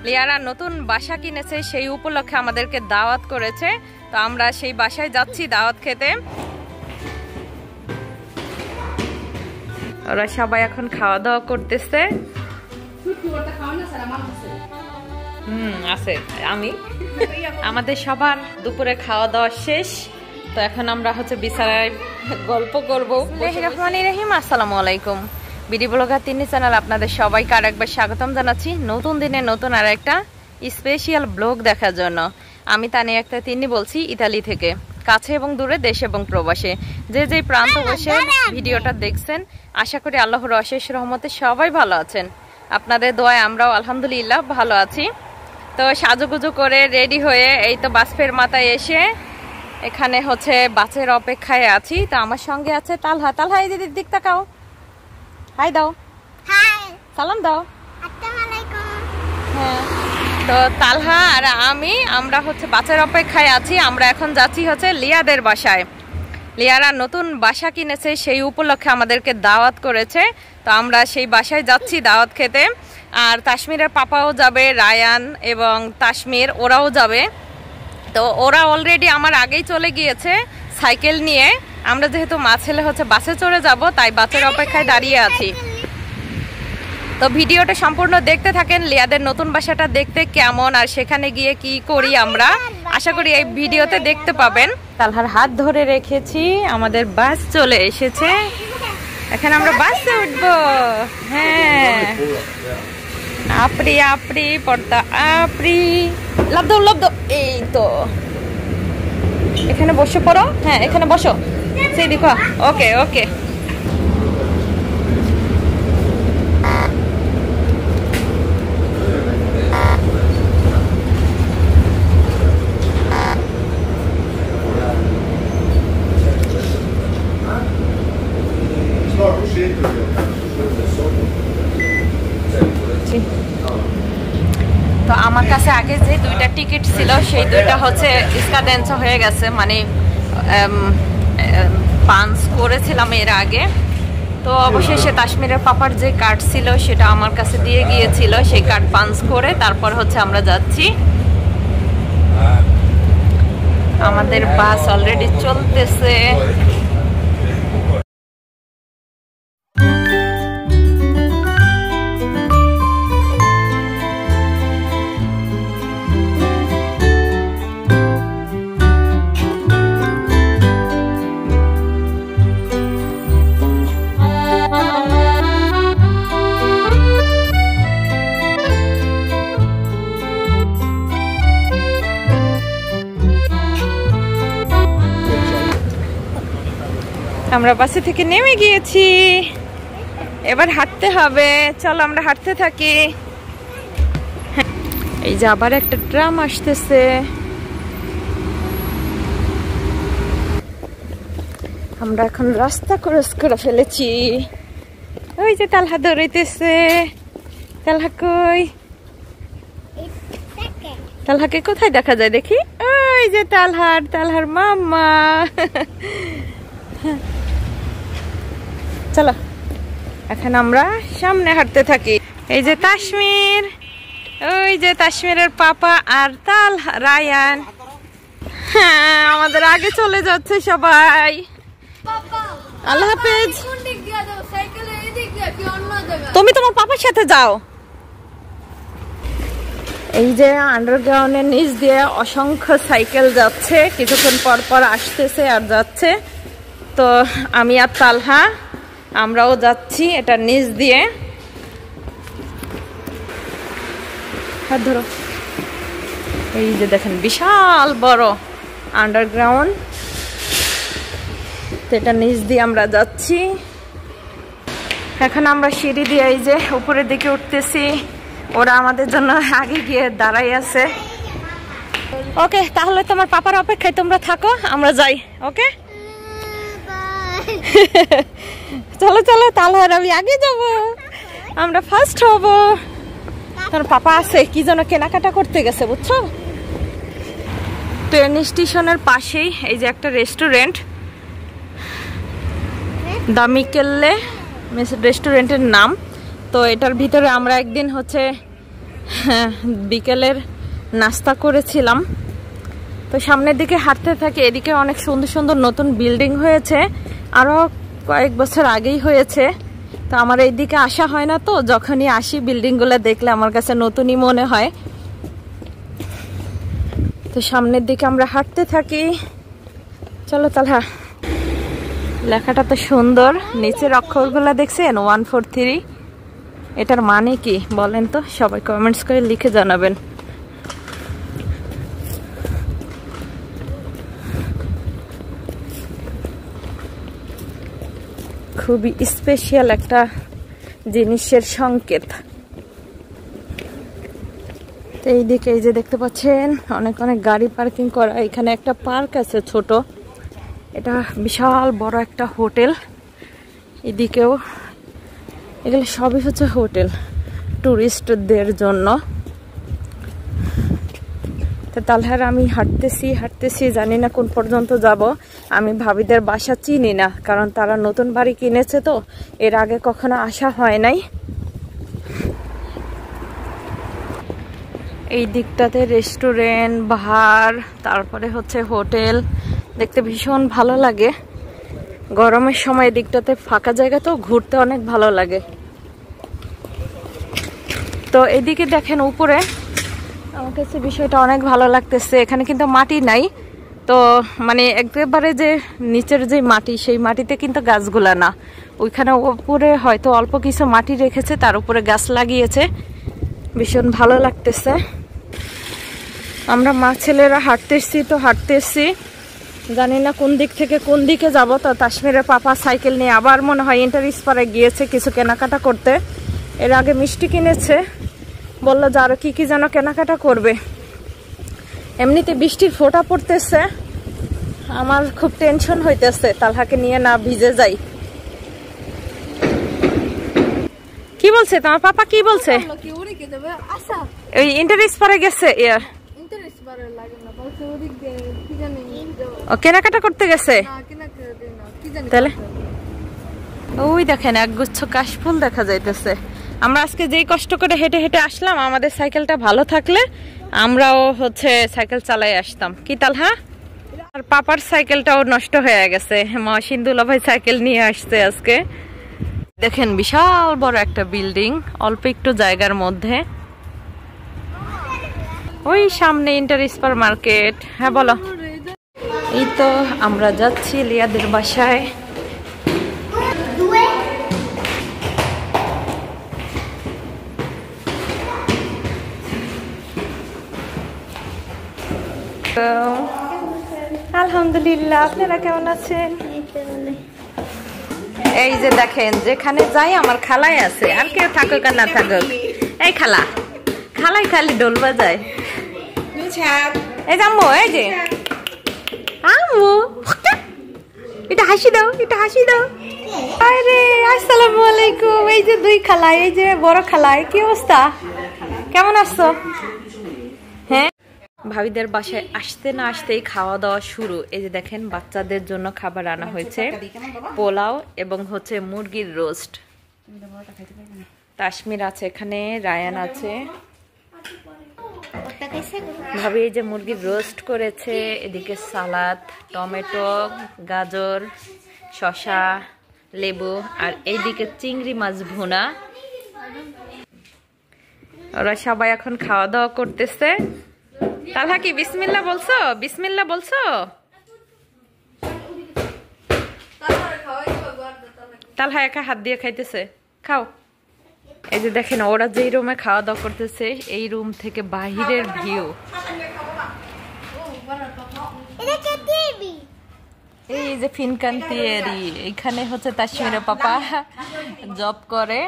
লিয়ারা নতুন বাসা কিনেছে, সেই উপলক্ষে আমাদেরকে দাওয়াত করেছে। তো আমরা সেই বাসায় যাচ্ছি দাওয়াত খেতে। ওরা সবাই এখন খাওয়া দাওয়া করতেছে। আছে আমি আমাদের সবার দুপুরে খাওয়া দাওয়া শেষ। তো এখন আমরা বিছানায় গল্প করবো। রহিম, আসসালামু আলাইকুম। বিডি ব্লগার তিনি চ্যানেল আপনাদের সবাইকে আরেকবার স্বাগতম জানাচ্ছি নতুন দিনে নতুন আর একটা স্পেশাল ব্লগ দেখার জন্য। আমি তানিয়া আক্তার তিনি বলছি ইতালি থেকে। কাছে এবং দূরে, দেশ এবং প্রবাসে যে যে প্রান্ত বসে ভিডিওটা দেখছেন, আশা করি আল্লাহর অশেষ রহমতে সবাই ভালো আছেন। আপনাদের দোয়ায় আমরাও আলহামদুলিল্লাহ ভালো আছি। তো সাজুগুজু করে রেডি হয়ে এই তো বাসের মাথায় এসে এখানে বাসের অপেক্ষায় আছি। তো আমার সঙ্গে আছে তালহা। তালহা, এই দিদির দিক তাকাও, হাই দাও, সালাম দাও। হ্যাঁ, তো তালহা আর আমরা বাসের অপেক্ষায় আছি। আমরা এখন যাচ্ছি লিয়াদের বাসায়। লিয়ারা নতুন বাসা কিনেছে, সেই উপলক্ষে আমাদেরকে দাওয়াত করেছে। তো আমরা সেই বাসায় যাচ্ছি দাওয়াত খেতে। আর তাসমিরের পাপাও যাবে, রায়ান এবং তাসমির ওরাও যাবে। তো ওরা অলরেডি আমার আগেই চলে গিয়েছে সাইকেল নিয়ে। আমরা যেহেতু মা ছেলে বাসে চড়ে যাব, তাই বাসের অপেক্ষায় দাঁড়িয়ে আছি। তো ভিডিওটা সম্পূর্ণ দেখতে থাকেন। লিয়াদের নতুন বাসাটা দেখতে কেমন আর সেখানে গিয়ে কি করি আমরা, আশা করি এই ভিডিওতে দেখতে পাবেন। তালহার হাত ধরে রেখেছি, আমাদের বাস চলে এসেছে। এখন আমরা বাসে উঠবো। হ্যাঁ, আপরি আপরি পর্দা আপরি, লাভ দাও লাভ দাও। এই তো এখানে বসে পড়ো। হ্যাঁ, এখানে বসো, সেই দেখো। ওকে ওকে। তো আমার কাছে আগে যে দুইটা টিকিট ছিল, সেই দুইটা স্কাডেন্স হয়ে গেছে, মানে পাঞ্চ করেছিলাম এর আগে। তো অবশেষে তাসমিরের পাপার যে কার্ড ছিল সেটা আমার কাছে দিয়ে গিয়েছিল, সেই কার্ড পাঞ্চ করে তারপর আমরা যাচ্ছি। আমাদের বাস অলরেডি চলতেছে। আমরা বাসে থেকে নেমে গিয়েছি, এবার হাঁটতে হবে। চলো আমরা হাঁটতে থাকি। এই যে আবার একটা ট্রাম আসতেছে। আমরা এখন রাস্তা ক্রস করে ফেলেছি। ওই যে তালহা দৌড়াইতেছে। তালহা কই? তালহাকে কোথায় দেখা যায় দেখি? ওই যে তালহার মাম্মা। চলো এখন আমরা সামনে হাঁটতে থাকি। এই যে তাসমির, ওই যে তাসমিরের পাপা আর রায়ান। হ্যাঁ, আমাদের আগে চলে যাচ্ছে সবাই। আল্লাহ হাফেজ। তুমি তোমার পাপার সাথে যাও। এই যে আন্ডারগ্রাউন্ডের নিচ দিয়ে অসংখ্য সাইকেল যাচ্ছে, কিছুক্ষণ পর পর আসতেছে আর যাচ্ছে। তো আমি আর তালহা আমরাও যাচ্ছি এটার নিচ দিয়ে। হাত ধরো। এই যে দেখেন বিশাল বড় আন্ডারগ্রাউন্ড, তো এটার নিচ দিয়ে আমরা যাচ্ছি। এখন আমরা সিঁড়ি দিয়ে এই যে উপরের দিকে উঠতেছি। ওরা আমাদের জন্য আগে গিয়ে দাঁড়াই আছে। ওকে, তাহলে তোমার পাপার অপেক্ষায় তোমরা থাকো, আমরা যাই। ওকে, চলো চলো, তাহলে আমি আগে যাব, আমরা ফার্স্ট হব। তোর পাপা আছে কি যেন কেনাকাটা করতে গেছে, বুঝছো? ট্রেন স্টেশনের পাশেই এই যে একটা রেস্টুরেন্ট, দা মিকেলে রেস্টুরেন্টের নাম। তো এটার ভিতরে আমরা একদিন হ্যাঁ, বিকেলের নাস্তা করেছিলাম। তো সামনের দিকে হাঁটতে থাকি, এদিকে অনেক সুন্দর সুন্দর নতুন বিল্ডিং হয়েছে, আরো কয়েক বছর আগেই হয়েছে। তো আমার এই দিকে আসা হয় না, তো যখনই আসি বিল্ডিং গুলো দেখলে আমার কাছে নতুনই মনে হয়। তো সামনের দিকে আমরা হাঁটতে থাকি। চলো তাহলে। লেখাটা তো সুন্দর, নিচের অক্ষরগুলো দেখছেন 143, এটার মানে কি বলেন তো? সবাই কমেন্টস করে লিখে জানাবেন। খুবই স্পেশাল একটা জিনিসের সংকেত। এইদিকে এই যে দেখতে পাচ্ছেন অনেক অনেক গাড়ি পার্কিং করা। এখানে একটা পার্ক আছে ছোট, এটা বিশাল বড় একটা হোটেল। এদিকেও এগুলো সবই হচ্ছে হোটেল টুরিস্টদের জন্য। তাহলে আমি হাঁটতেছি জানি না কোন পর্যন্ত যাব। আমি ভাবিদের বাসা চিনি না, কারণ তারা নতুন বাড়ি কিনেছে, তো এর আগে কখনো আসা হয় নাই। এই দিকটাতে রেস্টুরেন্ট, বার, তারপরে হচ্ছে হোটেল, দেখতে ভীষণ ভালো লাগে। গরমের সময় দিকটাতে ফাঁকা জায়গা, তো ঘুরতে অনেক ভালো লাগে। তো এদিকে দেখেন উপরে, আমার কাছে বিষয়টা অনেক ভালো লাগতেছে। এখানে কিন্তু মাটি নাই, তো মানে একেবারে যে নিচের যে মাটি, সেই মাটিতে কিন্তু গাছগুলা না। ওইখানে উপরে হয়তো অল্প কিছু মাটি রেখেছে, তার উপরে গাছ লাগিয়েছে। ভীষণ ভালো লাগতেছে। আমরা মা ছেলেরা হাঁটতেছি, জানি না কোন দিক থেকে কোন দিকে যাব। তো তাসমিরের পাপা সাইকেল নিয়ে আবার মনে হয় ইন্টারিসপাড়ে গিয়েছে কিছু কেনাকাটা করতে। এর আগে মিষ্টি কিনেছে, বললো যে আরো কি কি যেন কেনাকাটা করবে। এমনিতে বৃষ্টির ফোঁটা পড়তেছে, আমার খুব টেনশন হইতেছে তালহাকে নিয়ে না ভিজে যাই। কি বলছে তোমার পাপা? কি বলছে? ওই ইন্টারিসপাড়ে গেছে, কেনাকাটা করতে গেছে। তাহলে ওই দেখেন একগুচ্ছ কাশফুল দেখা যাইতেছে। আমরা আজকে যেই কষ্ট করে হেঁটে হেঁটে আসলাম, আমাদের সাইকেলটা ভালো থাকলে আমরাও হচ্ছে সাইকেল চালাই আসতাম। কি তালহা? আর পাপার সাইকেলটাও নষ্ট হয়ে গেছে, মহসিন দুলাভাই সাইকেল নিয়ে আসছে আজকে। দেখেন বিশাল বড় একটা বিল্ডিং অল্প একটু জায়গার মধ্যে। ওই সামনে ইন্টারিসপার মার্কেট। হ্যাঁ বলো। এই তো আমরা যাচ্ছি লিয়াদের বাসায়। আলহামদুলিল্লাহ, আপনারা কেমন আছেন? এই যে দেখেন, যেখানে যাই আমার খালাই আছে, আর কেউ থাকুক আর না থাকুক। এই খালাই খালি ডোল বাজায়। এই যে আম্মু, এই যে আম্মু, এটা হাসি দাও, এটা হাসি দাও। আরে আসসালামু আলাইকুম। এই যে দুই খালাই, এই যে বড় খালাই, কি অবস্থা? কেমন আছো? হ্যাঁ, ভাবিদের বাসায় আসতে না আসতেই খাওয়া দাওয়া শুরু। এই যে দেখেন বাচ্চাদের জন্য খাবার আনা হয়েছে, পোলাও এবং হচ্ছে মুরগির রোস্ট। তাসমির আছে এখানে, রায়ান আছে। ভাবি এই যে মুরগির রোস্ট করেছে, এদিকে সালাদ, টমেটো, গাজর, শসা, লেবু, আর এইদিকে চিংড়ি মাছ ভুনা। ওরা সবাই এখন খাওয়া দাওয়া করতেছে। তালহা কি বিসমিল্লাহ বলছো? বিসমিল্লাহ বলছো? তালহা একা হাত দিয়ে খাইতেছে, খাও। এই যে দেখেন ওরা যেই রুমে খাওয়া দাওয়া করতেছে, এই রুম থেকে বাহিরের ভিউ। এই যে ফিনকান্তিয়েরি, এইখানে হচ্ছে তাসমিরের পাপা জব করে।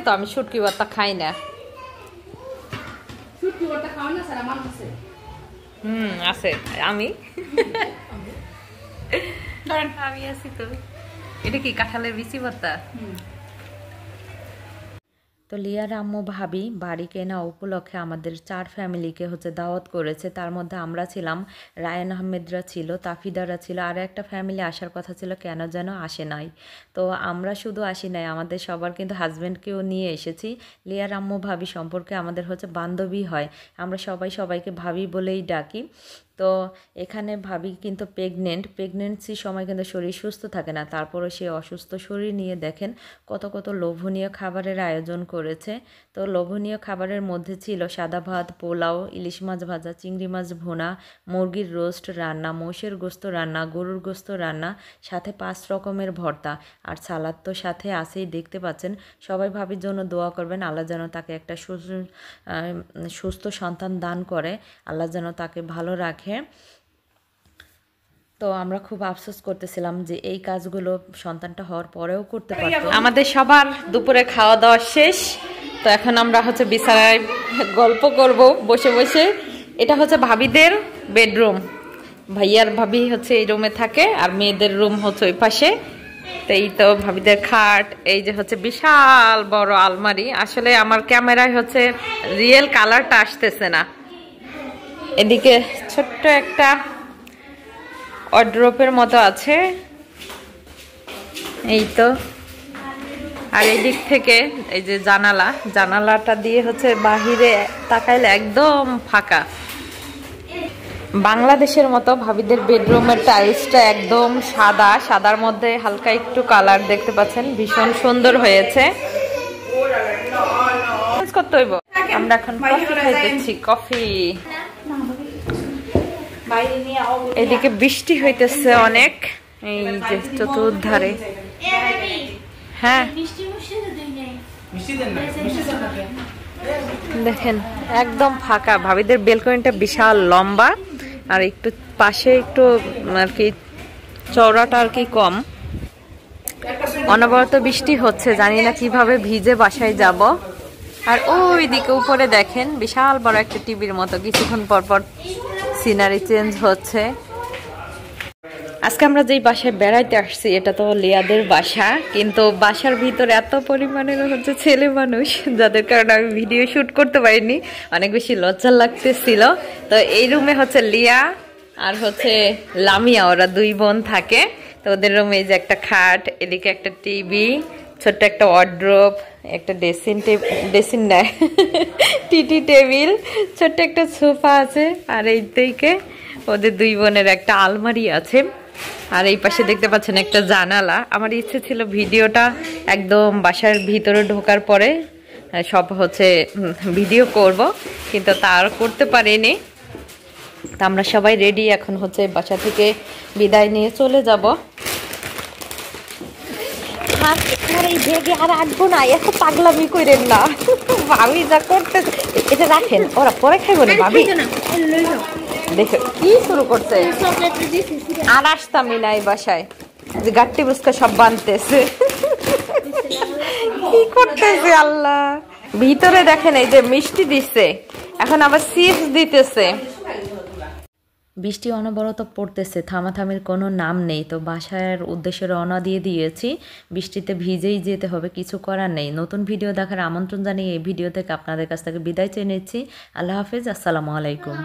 তো আমি শুটকি ভর্তা খাই না। আছে আমি আমি আছি তো। এটা কি কাঁঠালের বিচি ভর্তা? তো লিয়ার আম্মু ভাবি বাড়ি কেনা উপলক্ষে আমাদের 4 ফ্যামিলিকে হচ্ছে দাওয়াত করেছে। তার মধ্যে আমরা ছিলাম, রায়ান আহমেদরা ছিল, তাফিদারা ছিল, আর একটা ফ্যামিলি আসার কথা ছিল, কেন যেন আসে নাই। তো আমরা শুধু আসি নাই, আমাদের সবার কিন্তু হাজব্যান্ডকেও নিয়ে এসেছি। লিয়ার আম্মু ভাবি সম্পর্কে আমাদের হচ্ছে বান্ধবী হয়, আমরা সবাই সবাইকে ভাবি বলেই ডাকি। তো এখানে ভাবি কিন্তু প্রেগনেন্সির সময় কিন্তু শরীর সুস্থ থাকে না, তারপরে সে অসুস্থ শরীর নিয়ে দেখেন কত কত লোভনীয় খাবারের আয়োজন করেছে। তো লোভনীয় খাবারের মধ্যে ছিল সাদা ভাত, পোলাও, ইলিশ মাছ ভাজা, চিংড়ি মাছ ভুনা, মুরগির রোস্ট রান্না, মোষের গোস্ত রান্না, গরুর গোস্ত রান্না, সাথে 5 রকমের ভর্তা, আর সালাদ তো সাথে আছেই, দেখতে পাচ্ছেন। সবাই ভাবির জন্য দোয়া করবেন, আল্লাহ যেন তাকে একটা সুস্থ সন্তান দান করে, আল্লাহ যেন তাকে ভালো রাখে। তো আমরা খুব আফসোস করতেছিলাম যে এই কাজগুলো সন্তানটা হওয়ার পরেও করতে পারতো। আমাদের সবার দুপুরে খাওয়া দাওয়া শেষ, তো এখন আমরা হচ্ছে বিছানায় গল্প করব বসে বসে। এটা হচ্ছে ভাবিদের বেডরুম, ভাইয়ার ভাবি হচ্ছে এই রুমে থাকে, আর মেয়েদের রুম হচ্ছে ওই পাশে। তো এই তো ভাবিদের খাট, এই যে হচ্ছে বিশাল বড় আলমারি। আসলে আমার ক্যামেরায় হচ্ছে রিয়েল কালারটা আসতেছে না। এদিকে ছোট্ট একটা ওয়ার্ড্রোপের মতো আছে, এই তো। আর এই দিক থেকে এই যে জানালাটা দিয়ে হচ্ছে বাহিরে তাকাইলে একদম ফাঁকা। বাংলাদেশের মতো ভাবিদের বেডরুমের টাইলসটা একদম সাদার মধ্যে হালকা একটু কালার দেখতে পাচ্ছেন, ভীষণ সুন্দর হয়েছে। আমরা এখন কফি খাইতেছি, কফি। এদিকে বৃষ্টি হইতেছে অনেক, এই যে চতুর্ধারে। হ্যাঁ দেখেন একদম ফাঁকা। ভাবিদের বেলকনিটা বিশাল লম্বা, আর একটু পাশে একটু আর কি চওড়াটা আর কি কম। অনবরত বৃষ্টি হচ্ছে, জানি না কিভাবে ভিজে বাসায় যাব। আর ওই দিকে উপরে দেখেন বিশাল বড় একটা টিভির মতো, কিছুক্ষণ পর পর সিনারি চেঞ্জ হচ্ছে। আজকে আমরা যেই বাসায় বেড়াইতে আসছি এটা তো লিয়াদের বাসা, কিন্তু বাসার ভিতরে এত পরিমাণের হচ্ছে ছেলে মানুষ, যাদের কারণে আমি ভিডিও শুট করতে পারিনি, অনেক বেশি লজ্জা লাগতেছিল। তো এই রুমে হচ্ছে লিয়া আর হচ্ছে লামিয়া, ওরা 2 বোন থাকে। তো ওদের রুমে এই যে একটা খাট, এদিকে একটা টিভি, ছোট্ট একটা ওয়ার্ড্রোব, একটা ড্রেসিং নেয় টিটি টেবিল, ছোট্ট একটা সোফা আছে, আর এই দিকে ওদের 2 বোনের একটা আলমারি আছে। আর এই পাশে দেখতে পাচ্ছেন একটা জানালা। আমার ইচ্ছে ছিল ভিডিওটা একদম বাসার ভিতরে ঢোকার পরে সব হচ্ছে ভিডিও করব, কিন্তু তার করতে পারিনি। তা আমরা সবাই রেডি, এখন হচ্ছে বাসা থেকে বিদায় নিয়ে চলে যাব। আর আসবো না, এত পাগলামি করেন না, ভাবি যা করতে। এটা রাখেন, ওরা পরে খাইব না ভাবি। দেখো কি শুরু করছে, আর আসতামই না এই বাসায়, যে গাট্টি বুসকা সব বানতেছে কি করতেছে আল্লাহ। ভিতরে দেখেন এই যে মিষ্টি দিচ্ছে, এখন আবার চিপস দিতেছে। বৃষ্টি অনবরত পড়তেছে, থামাথামির কোনো নাম নেই। তো বাসার উদ্দেশ্যে রওনা দিয়ে দিয়েছি, বৃষ্টিতে ভিজেই যেতে হবে, কিছু করার নেই। নতুন ভিডিও দেখার আমন্ত্রণ জানিয়ে এই ভিডিও থেকে আপনাদের কাছ থেকে বিদায় চেয়ে নিচ্ছি। আল্লাহ হাফেজ, আসসালামু আলাইকুম।